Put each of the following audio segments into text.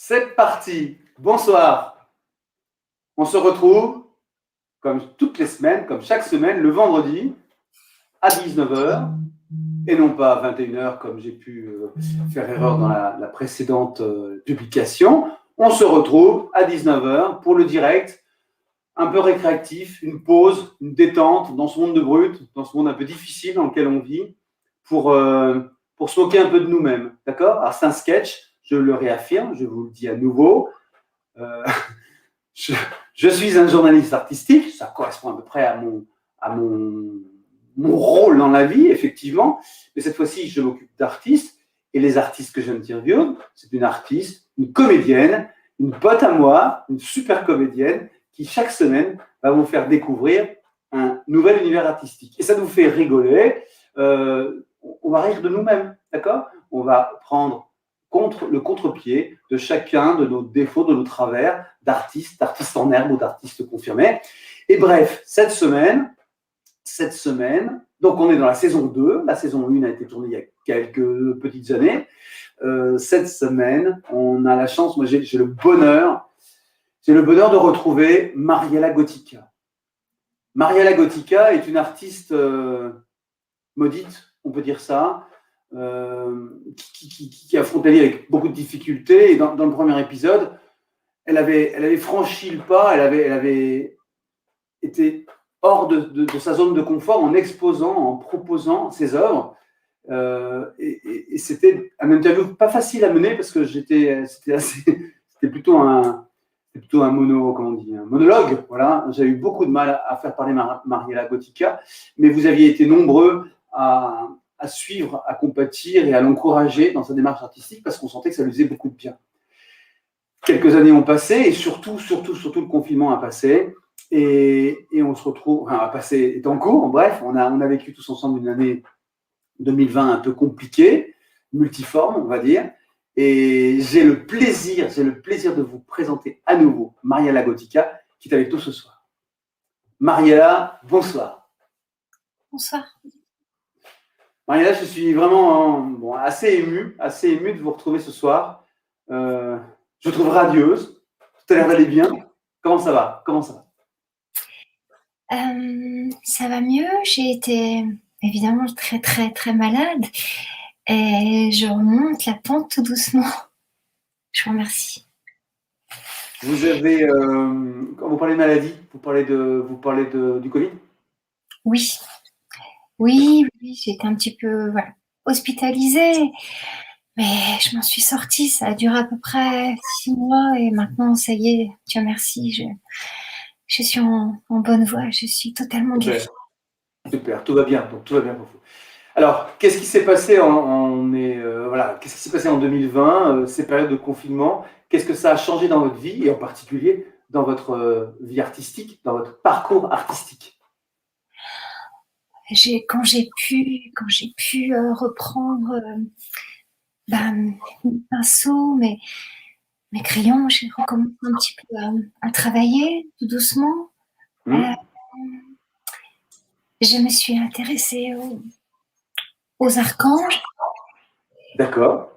C'est parti. Bonsoir. On se retrouve, comme toutes les semaines, comme chaque semaine, le vendredi à 19h et non pas à 21h comme j'ai pu faire erreur dans la précédente publication. On se retrouve à 19h pour le direct, un peu récréatif, une pause, une détente dans ce monde de brut, dans ce monde un peu difficile dans lequel on vit, pour se moquer un peu de nous-mêmes. D'accord? Alors c'est un sketch, je le réaffirme, je vous le dis à nouveau. Je suis un journaliste artistique, ça correspond à peu près à mon rôle dans la vie, effectivement, mais cette fois-ci, je m'occupe d'artistes, et les artistes que j'interviewe, c'est une artiste, une comédienne, une pote à moi, une super comédienne, qui chaque semaine va vous faire découvrir un nouvel univers artistique. Et ça nous fait rigoler, on va rire de nous-mêmes, d'accord? On va prendre le contre-pied de chacun de nos défauts, de nos travers d'artistes en herbe ou d'artistes confirmés. Et bref, cette semaine, donc on est dans la saison 2, la saison 1 a été tournée il y a quelques petites années. Cette semaine, on a la chance, moi j'ai le bonheur de retrouver Mariella Gottica. Mariella Gottica est une artiste maudite, on peut dire ça, qui affronte la vie avec beaucoup de difficultés. Et dans le premier épisode, elle avait franchi le pas, elle avait été hors de sa zone de confort en exposant, en proposant ses œuvres. Et c'était un interview pas facile à mener parce que c'était plutôt un monologue. Voilà, j'ai eu beaucoup de mal à faire parler Mariella Gottica, mais vous aviez été nombreux à suivre, à compatir et à l'encourager dans sa démarche artistique parce qu'on sentait que ça lui faisait beaucoup de bien. Quelques années ont passé et surtout le confinement a passé et on se retrouve, enfin, a passé, est en cours. Bref, on a vécu tous ensemble une année 2020 un peu compliquée, multiforme, on va dire. Et j'ai le plaisir de vous présenter à nouveau Mariella Gottica qui est avec nous ce soir. Mariella, bonsoir. Bonsoir. Mariella, je suis vraiment assez ému de vous retrouver ce soir. Je trouve radieuse. Tout a l'air d'aller bien. Comment ça va? Ça va mieux. J'ai été évidemment très très très malade et je remonte la pente tout doucement. Je vous remercie. Vous avez, quand vous parlez de maladie, vous parlez du Covid? Oui, j'ai été un petit peu hospitalisée, mais je m'en suis sortie. Ça a duré à peu près 6 mois et maintenant, ça y est, Dieu merci, je suis en bonne voie. Je suis totalement guérie. Super, tout va bien. Donc tout va bien pour vous. Alors, qu'est-ce qui s'est passé qu'est-ce qui s'est passé en 2020, ces périodes de confinement? Qu'est-ce que ça a changé dans votre vie et en particulier dans votre vie artistique, dans votre parcours artistique? Quand j'ai pu reprendre mes pinceaux, mes crayons, j'ai recommencé un petit peu à travailler tout doucement. Je me suis intéressée aux archanges. D'accord.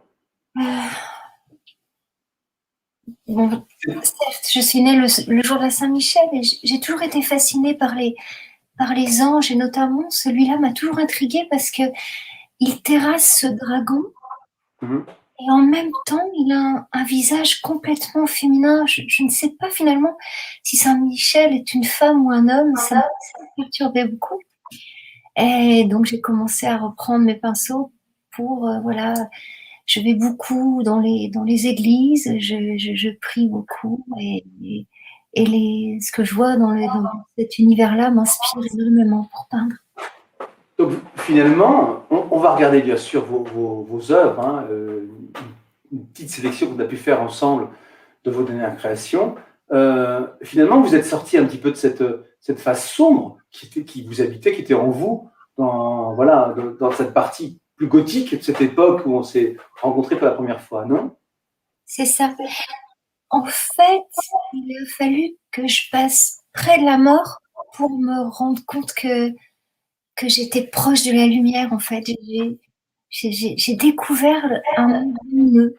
Bon, certes, je suis née le jour de la Saint-Michel et j'ai toujours été fascinée par les anges et notamment celui-là m'a toujours intriguée parce que il terrasse ce dragon et en même temps il a un visage complètement féminin. Je ne sais pas finalement si Saint-Michel est une femme ou un homme, ça m'a perturbé beaucoup. Et donc j'ai commencé à reprendre mes pinceaux pour je vais beaucoup dans les églises, je prie beaucoup et ce que je vois dans cet univers-là m'inspire énormément pour peindre. Donc finalement, on va regarder bien sûr vos œuvres, une petite sélection qu'on a pu faire ensemble de vos dernières créations. Finalement, vous êtes sorti un petit peu de cette face sombre qui vous habitait, qui était en vous, dans cette partie plus gothique de cette époque où on s'est rencontrés pour la première fois, non? C'est ça. En fait, il a fallu que je passe près de la mort pour me rendre compte que j'étais proche de la lumière, en fait. J'ai découvert un monde lumineux.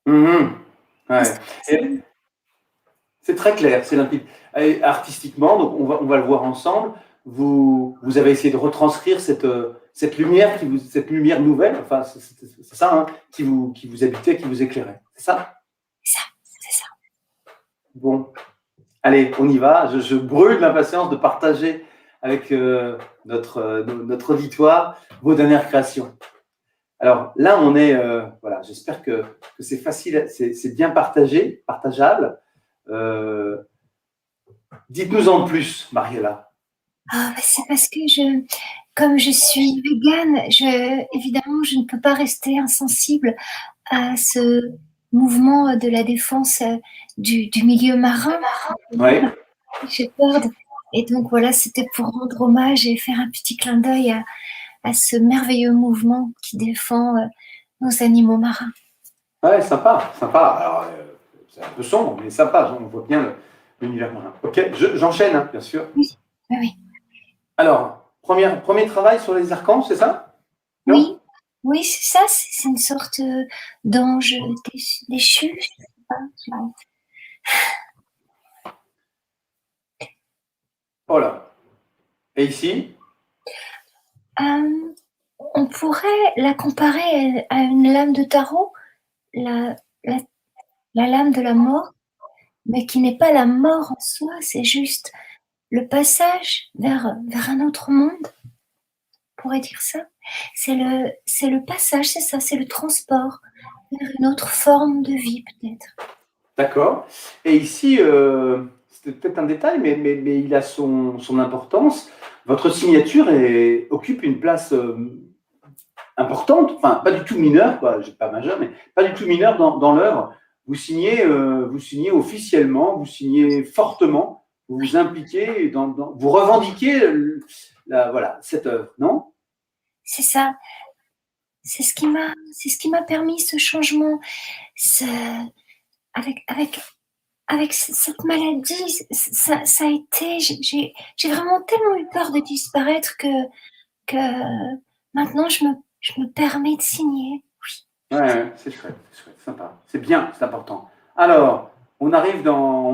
Mhm. Ouais. Et c'est très clair, c'est limpide. Et artistiquement, donc on va le voir ensemble. Vous avez essayé de retranscrire cette lumière cette lumière nouvelle, enfin c'est ça, hein, qui vous habitait, qui vous éclairait. C'est ça? C'est ça. Bon, allez, on y va. Je brûle d'impatience de partager avec notre auditoire vos dernières créations. Alors là, on est, voilà, j'espère que c'est facile, c'est bien partagé, partageable. Dites-nous en plus, Mariella. Ah, c'est parce que comme je suis végane, évidemment, je ne peux pas rester insensible à ce mouvement de la défense du milieu marin. Oui. Shepherd. Et donc voilà, c'était pour rendre hommage et faire un petit clin d'œil à ce merveilleux mouvement qui défend nos animaux marins. Ouais, sympa, sympa. Alors, c'est un peu sombre, mais sympa. On voit bien l'univers marin. Ok, j'enchaîne, hein, bien sûr. Oui, oui. Alors, premier travail sur les archanges, c'est ça? Oui, Non? oui, c'est ça. C'est une sorte d'ange déchu. Je sais pas. Voilà. Et ici? On pourrait la comparer à une lame de tarot, la, la, la lame de la mort, mais qui n'est pas la mort en soi, c'est juste le passage vers un autre monde, on pourrait dire ça. C'est le passage, c'est ça, c'est le transport vers une autre forme de vie peut-être. D'accord. Et ici, c'était peut-être un détail, mais il a son importance. Votre signature occupe une place importante, enfin pas du tout mineure, quoi, pas majeure, mais pas du tout mineure dans l'œuvre. Vous signez officiellement, vous signez fortement, vous vous impliquez, vous revendiquez voilà, cette œuvre, non? C'est ça, c'est ce qui m'a permis ce changement, avec cette maladie, ça a été, j'ai vraiment tellement eu peur de disparaître que maintenant je me permets de signer. Ouais, c'est chouette, sympa. C'est bien, c'est important. Alors, on arrive dans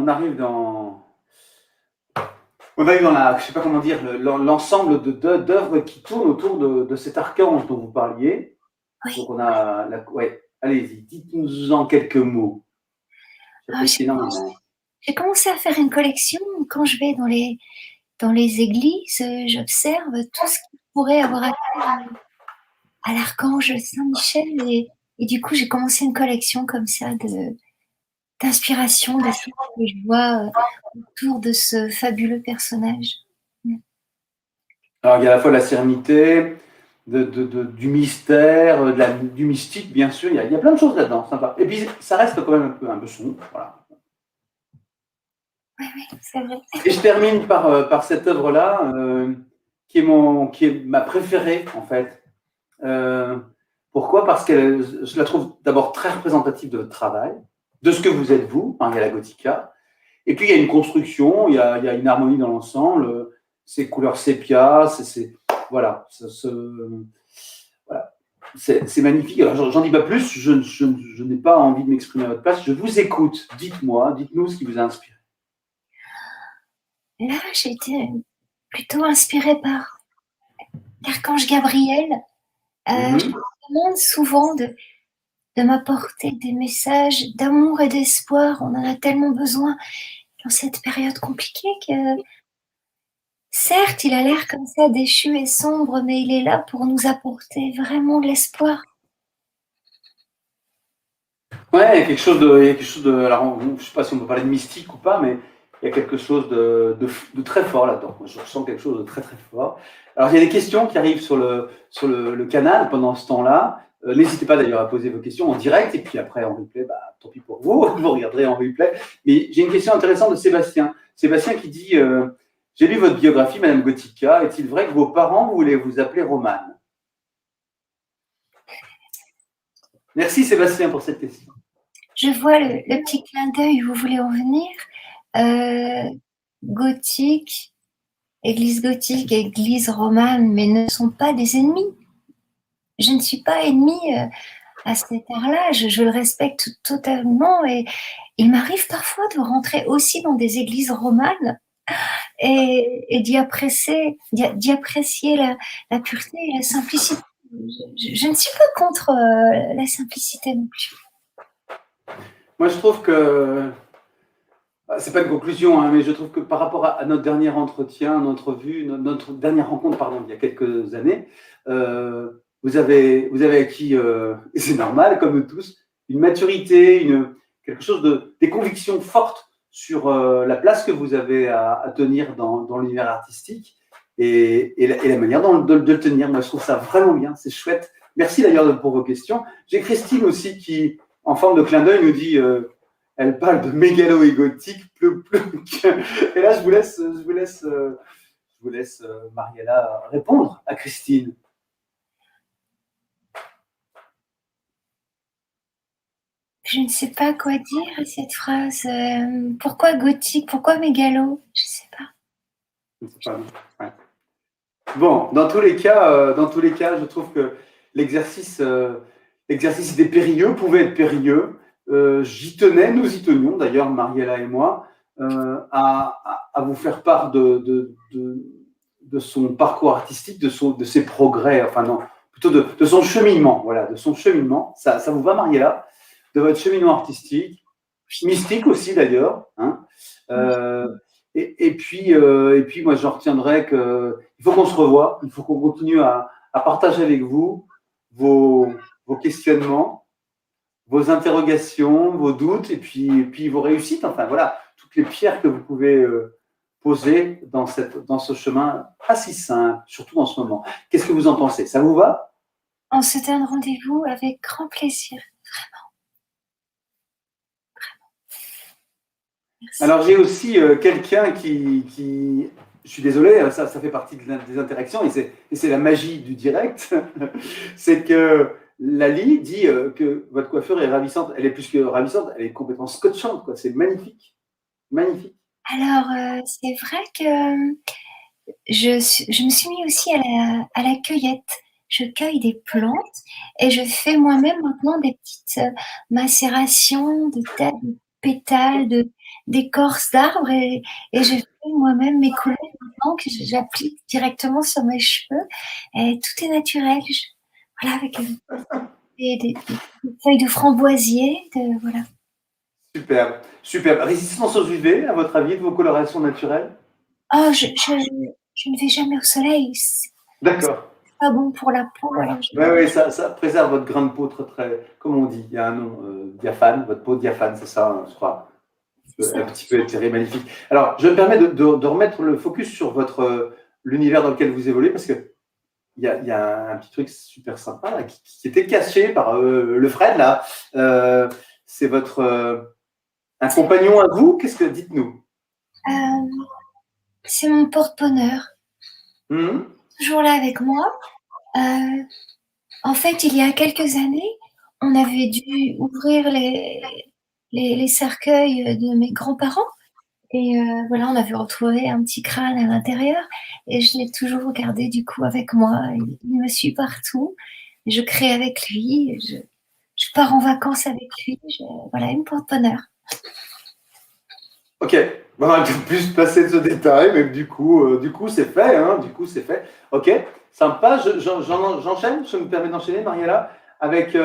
la, je sais pas comment dire, l'ensemble d'œuvres qui tournent autour de cet archange dont vous parliez. Oui. Donc on a, ouais, allez-y, dites-nous en quelques mots. J'ai commencé à faire une collection. Quand je vais dans les églises, j'observe tout ce qui pourrait avoir accès à l'archange Saint-Michel et du coup j'ai commencé une collection comme ça d'inspiration, de choses que je vois autour de ce fabuleux personnage. Alors il y a à la fois la sérénité, du mystère, du mystique, bien sûr. Il y a plein de choses là-dedans, sympa. Et puis ça reste quand même un peu sombre, voilà. Oui, c'est vrai. Et je termine par cette œuvre-là, qui est ma préférée, en fait. Pourquoi? Parce que je la trouve d'abord très représentative de votre travail, de ce que vous êtes vous, Mariella Gottica. Et puis il y a une construction, il y a une harmonie dans l'ensemble, ces couleurs sépia, voilà, voilà. C'est magnifique. Alors j'en dis pas plus, je n'ai pas envie de m'exprimer à votre place. Je vous écoute. Dites-nous ce qui vous a inspiré. Là, j'ai été plutôt inspirée par l'archange Gabriel. Je me demande souvent de m'apporter des messages d'amour et d'espoir. On en a tellement besoin dans cette période compliquée que, certes, il a l'air comme ça déchu et sombre, mais il est là pour nous apporter vraiment de l'espoir. Ouais, il y a quelque chose de alors, je ne sais pas si on peut parler de mystique ou pas, mais il y a quelque chose de très fort là-dedans. Je ressens quelque chose de très très fort. Alors, il y a des questions qui arrivent sur le canal pendant ce temps-là. N'hésitez pas d'ailleurs à poser vos questions en direct et puis après en replay, tant pis pour vous, vous regarderez en replay. Mais j'ai une question intéressante de Sébastien. Sébastien qui dit j'ai lu votre biographie, Madame Gottica. Est-il vrai que vos parents voulaient vous appeler Romane? Merci Sébastien pour cette question. Je vois le petit clin d'œil où vous voulez en venir. Gothique, église gothique, église romane, mais ne sont pas des ennemis. Je ne suis pas ennemie à cet art-là. Je le respecte totalement et il m'arrive parfois de rentrer aussi dans des églises romanes et d'y apprécier la pureté et la simplicité. Je ne suis pas contre la simplicité non plus. Moi, je trouve que c'est pas une conclusion, hein, mais je trouve que par rapport à notre dernier entretien, notre dernière rencontre, pardon, il y a quelques années, vous avez acquis, et c'est normal, comme nous tous, une maturité, quelque chose des convictions fortes sur la place que vous avez à tenir dans l'univers artistique et la manière de le tenir. Moi, je trouve ça vraiment bien, c'est chouette. Merci d'ailleurs pour vos questions. J'ai Christine aussi qui, en forme de clin d'œil, nous dit elle parle de mégalo et gothique, et là, je vous laisse Mariella répondre à Christine. Je ne sais pas quoi dire à cette phrase. Pourquoi gothique? Pourquoi mégalo? Je ne sais pas. Je ne sais pas. Ouais. Bon, dans tous les cas, je trouve que l'exercice était périlleux, pouvait être périlleux. J'y tenais, nous y tenions d'ailleurs, Mariella et moi, à vous faire part de son parcours artistique, de ses progrès, enfin non, plutôt de son cheminement, voilà, de son cheminement. Ça vous va, Mariella? De votre cheminement artistique, mystique aussi d'ailleurs, hein. Et puis, moi, j'en retiendrai qu'il faut qu'on se revoie, il faut qu'on continue à partager avec vous vos questionnements, vos interrogations, vos doutes, et puis vos réussites. Enfin, voilà, toutes les pierres que vous pouvez poser dans ce chemin pas si simple, surtout en ce moment. Qu'est-ce que vous en pensez? Ça vous va? On se donne rendez-vous avec grand plaisir, vraiment. Merci. Alors, j'ai aussi quelqu'un qui, je suis désolé, ça fait partie des interactions et c'est la magie du direct. C'est que Lali dit que votre coiffure est ravissante. Elle est plus que ravissante, elle est complètement scotchante, quoi. C'est magnifique. Magnifique. Alors, c'est vrai que je me suis mis aussi à la cueillette. Je cueille des plantes et je fais moi-même maintenant des petites macérations de têtes, de pétales, d'écorces d'arbres et je fais moi-même mes couleurs maintenant que j'applique directement sur mes cheveux. Et tout est naturel. Voilà, avec des feuilles de framboisier, voilà. Superbe, superbe. Résistance aux UV, à votre avis, de vos colorations naturelles? Oh, je ne vais jamais au soleil. D'accord. C'est pas bon pour la peau. Oui, ça préserve votre grain de peau très, très, comme on dit, il y a un nom, diaphane, votre peau diaphane, c'est ça, je crois. Un petit peu éthéré, magnifique. Alors, je me permets de remettre le focus sur l'univers dans lequel vous évoluez, parce que il y a un petit truc super sympa là, qui était caché par le Fred, là. C'est un compagnon à vous? Qu'est-ce que dites-nous? C'est mon porte-bonheur. Toujours là avec moi. En fait, il y a quelques années, on avait dû ouvrir les cercueils de mes grands-parents. Et voilà, on avait retrouvé un petit crâne à l'intérieur. Et je l'ai toujours gardé du coup avec moi. Il me suit partout. Je crée avec lui. Je pars en vacances avec lui. Voilà, il me porte bonheur. Ok, on va peut-être plus passer de ce détail, mais du coup, c'est fait. Hein, du coup, c'est fait. Ok, sympa. J'enchaîne. Je me permets d'enchaîner, Mariella, avec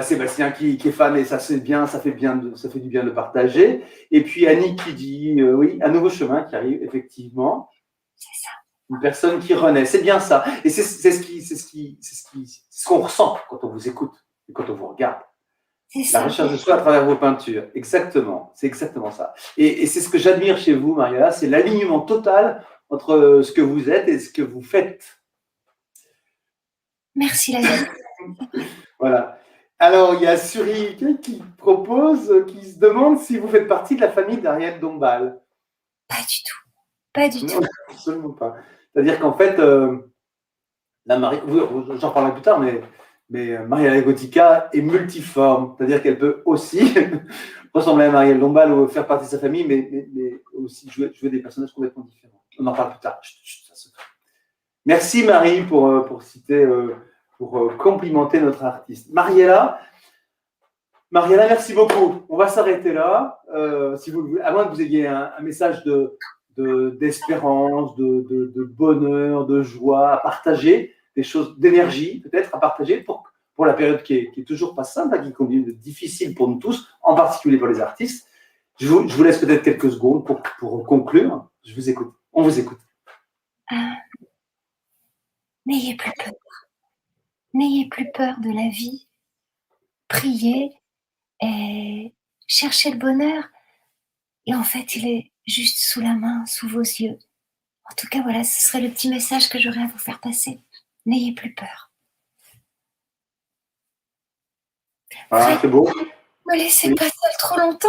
Sébastien qui est fan et ça c'est bien, ça fait du bien de partager. Et puis Annie qui dit oui, un nouveau chemin qui arrive effectivement. C'est ça. Une personne qui renaît, c'est bien ça. Et c'est ce qu'on ressent quand on vous écoute et quand on vous regarde. La recherche de soi à travers vos peintures, exactement. C'est exactement ça. Et c'est ce que j'admire chez vous, Mariella, c'est l'alignement total entre ce que vous êtes et ce que vous faites. Merci, la vie. Voilà. Alors, il y a Suri qui se demande si vous faites partie de la famille d'Ariel Dombal. Pas du tout. Pas du tout. Absolument pas. C'est-à-dire qu'en fait, j'en parlerai plus tard, mais Mariella Gothica est multiforme. C'est-à-dire qu'elle peut aussi ressembler à Marielle Dombal ou faire partie de sa famille, mais aussi jouer des personnages complètement différents. On en parle plus tard. Merci Marie pour citer pour complimenter notre artiste. Mariella, merci beaucoup. On va s'arrêter là. Si vous le voulez, à moins que vous ayez un message d'espérance, de bonheur, de joie à partager, des choses d'énergie peut-être à partager pour la période qui est toujours pas simple, qui est difficile pour nous tous, en particulier pour les artistes. Je vous laisse peut-être quelques secondes pour conclure. Je vous écoute. On vous écoute. N'ayez plus peur. N'ayez plus peur de la vie. Priez et cherchez le bonheur. Et en fait, il est juste sous la main, sous vos yeux. En tout cas, voilà, ce serait le petit message que j'aurais à vous faire passer. N'ayez plus peur. Voilà, c'est beau. Ne me laissez pas seule trop longtemps.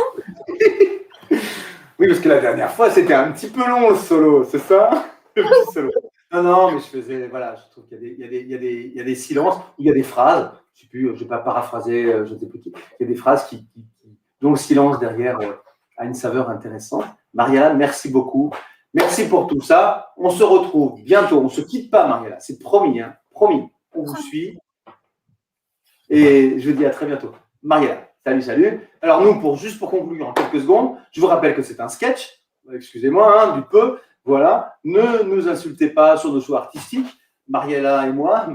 Oui, parce que la dernière fois, c'était un petit peu long le solo, c'est ça? Le petit solo. Non, mais je faisais, voilà, je trouve qu'il y a des silences, il y a des phrases, je sais plus, je vais pas paraphraser, je ne sais plus qui, il y a des phrases dont le silence derrière a une saveur intéressante. Mariella, merci beaucoup. Merci pour tout ça. On se retrouve bientôt. On ne se quitte pas, Mariella. C'est promis, hein, promis. On vous suit. Et je vous dis à très bientôt. Mariella, salut. Alors nous, juste pour conclure en quelques secondes, je vous rappelle que c'est un sketch. Excusez-moi, hein, du peu. Voilà. Ne nous insultez pas sur nos choix artistiques. Marielle et moi,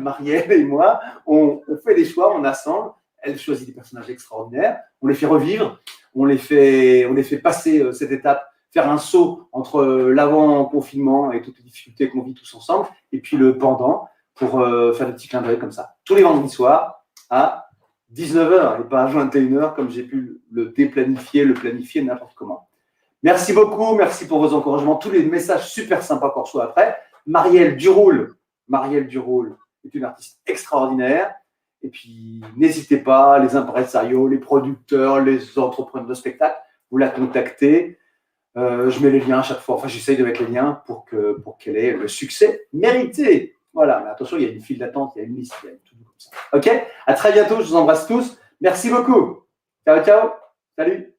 on fait des choix, on assemble. Elle choisit des personnages extraordinaires. On les fait revivre. On les fait passer cette étape, faire un saut entre l'avant-confinement et toutes les difficultés qu'on vit tous ensemble, et puis le pendant, pour faire des petits clins d'œil comme ça. Tous les vendredis soirs, à 19h, et pas à 21h, comme j'ai pu le planifier n'importe comment. Merci beaucoup, merci pour vos encouragements, tous les messages super sympas qu'on reçoit après. Marielle Duroul est une artiste extraordinaire. Et puis, n'hésitez pas, les impresarios, les producteurs, les entrepreneurs de spectacle, vous la contactez. Je mets les liens à chaque fois. Enfin, j'essaye de mettre les liens pour qu'elle ait le succès mérité. Voilà, mais attention, il y a une file d'attente, il y a une liste, il y a tout comme ça. OK? À très bientôt, je vous embrasse tous. Merci beaucoup. Ciao. Salut.